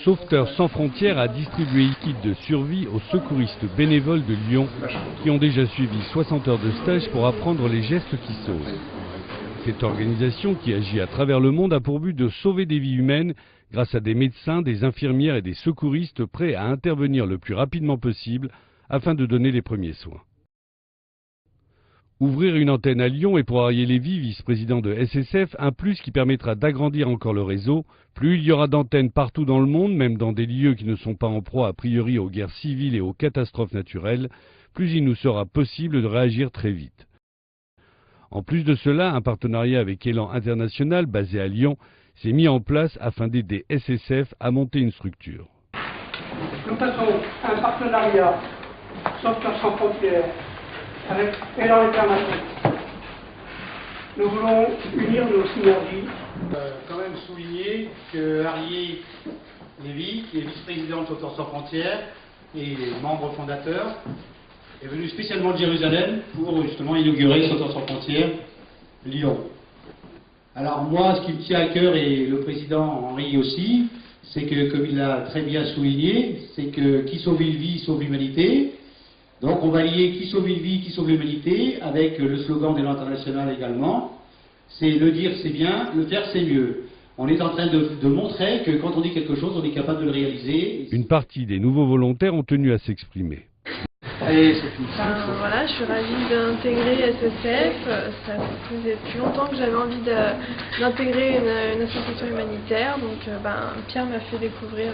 Sauveteurs sans frontières a distribué un kit de survie aux secouristes bénévoles de Lyon qui ont déjà suivi 60 heures de stage pour apprendre les gestes qui sauvent. Cette organisation qui agit à travers le monde a pour but de sauver des vies humaines grâce à des médecins, des infirmières et des secouristes prêts à intervenir le plus rapidement possible afin de donner les premiers soins. Ouvrir une antenne à Lyon et pour Arié Lévy, vice-président de SSF, un plus qui permettra d'agrandir encore le réseau. Plus il y aura d'antennes partout dans le monde, même dans des lieux qui ne sont pas en proie a priori aux guerres civiles et aux catastrophes naturelles, plus il nous sera possible de réagir très vite. En plus de cela, un partenariat avec Élan International, basé à Lyon, s'est mis en place afin d'aider SSF à monter une structure. Nous faisons un partenariat Sauveteurs sans frontières avec Élan International. Nous voulons unir nos synergies. Quand même souligner que Arié Lévy, qui est vice-président de Sauveteurs sans frontières et membre fondateur, est venu spécialement de Jérusalem pour justement inaugurer Sauveteurs sans frontières Lyon. Alors moi, ce qui me tient à cœur, et le président Henri aussi, c'est que, comme il l'a très bien souligné, c'est que qui sauve une vie, sauve l'humanité. Donc on va lier qui sauve une vie, qui sauve l'humanité, avec le slogan de l'international également. C'est le dire c'est bien, le faire c'est mieux. On est en train de montrer que quand on dit quelque chose, on est capable de le réaliser. Une partie des nouveaux volontaires ont tenu à s'exprimer. Allez, c'est fini. Voilà, je suis ravie d'intégrer SSF. Ça faisait depuis longtemps que j'avais envie d'intégrer une association humanitaire. Donc Pierre m'a fait découvrir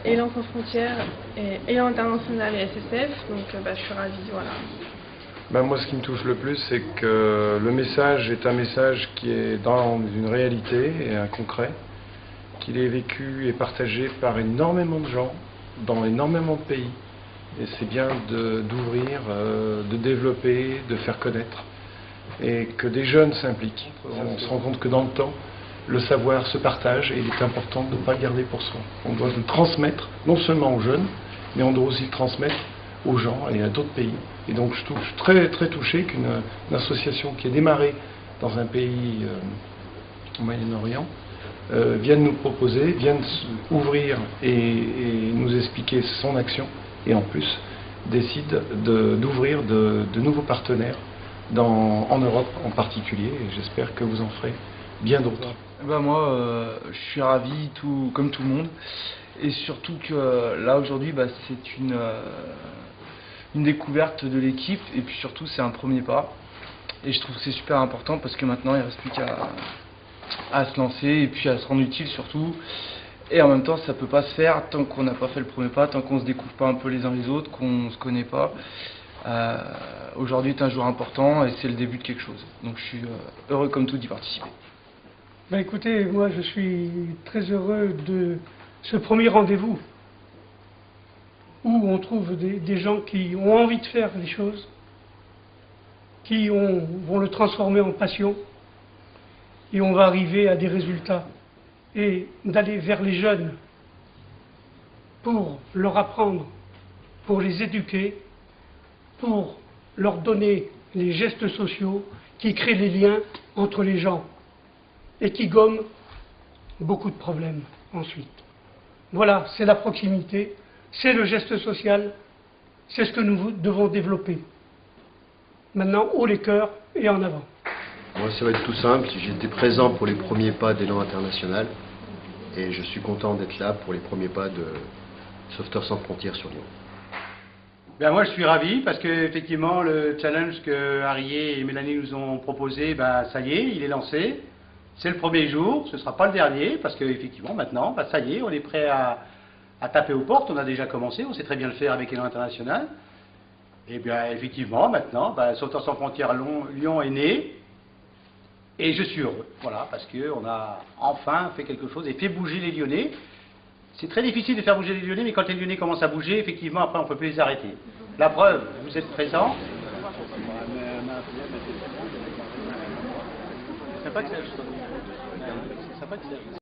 Élan sans frontières, et Élan International et SSF. Donc je suis ravie, voilà. Moi, ce qui me touche le plus, c'est que le message est un message qui est dans une réalité et un concret, qu'il est vécu et partagé par énormément de gens, dans énormément de pays. Et c'est bien d'ouvrir, de développer, de faire connaître, et que des jeunes s'impliquent. On se rend compte que dans le temps, le savoir se partage et il est important de ne pas le garder pour soi. On doit le transmettre, non seulement aux jeunes, mais on doit aussi le transmettre aux gens et à d'autres pays. Et donc je suis très, très touché qu'une association qui est démarrée dans un pays au Moyen-Orient vienne nous proposer, vienne ouvrir et nous expliquer son action. Et en plus, décide d'ouvrir de nouveaux partenaires en Europe en particulier, et j'espère que vous en ferez bien d'autres. Moi, je suis ravi, comme tout le monde, et surtout que là aujourd'hui, c'est une découverte de l'équipe, et puis surtout c'est un premier pas, et je trouve que c'est super important parce que maintenant il ne reste plus qu'à se lancer, et puis à se rendre utile surtout. Et en même temps, ça ne peut pas se faire tant qu'on n'a pas fait le premier pas, tant qu'on ne se découvre pas un peu les uns les autres, qu'on ne se connaît pas. Aujourd'hui est un jour important et c'est le début de quelque chose. Donc je suis heureux comme tout d'y participer. Écoutez, moi je suis très heureux de ce premier rendez-vous où on trouve des gens qui ont envie de faire les choses, qui vont le transformer en passion, et on va arriver à des résultats. Et d'aller vers les jeunes pour leur apprendre, pour les éduquer, pour leur donner les gestes sociaux qui créent les liens entre les gens et qui gomment beaucoup de problèmes ensuite. Voilà, c'est la proximité, c'est le geste social, c'est ce que nous devons développer. Maintenant, haut les cœurs et en avant. Moi, ça va être tout simple. J'étais présent pour les premiers pas d'Élan International et je suis content d'être là pour les premiers pas de Sauveteurs sans frontières sur Lyon. Moi, je suis ravi parce que effectivement, le challenge que Arié et Mélanie nous ont proposé, ça y est, il est lancé. C'est le premier jour, ce ne sera pas le dernier parce qu'effectivement, maintenant, ça y est, on est prêt à taper aux portes. On a déjà commencé, on sait très bien le faire avec Élan International. Et bien, effectivement, maintenant, Sauveteurs sans frontières Lyon est né. Et je suis heureux, voilà, parce qu'on a enfin fait quelque chose et fait bouger les Lyonnais. C'est très difficile de faire bouger les Lyonnais, mais quand les Lyonnais commencent à bouger, effectivement, après, on ne peut plus les arrêter. La preuve, vous êtes présents. C'est sympa que ça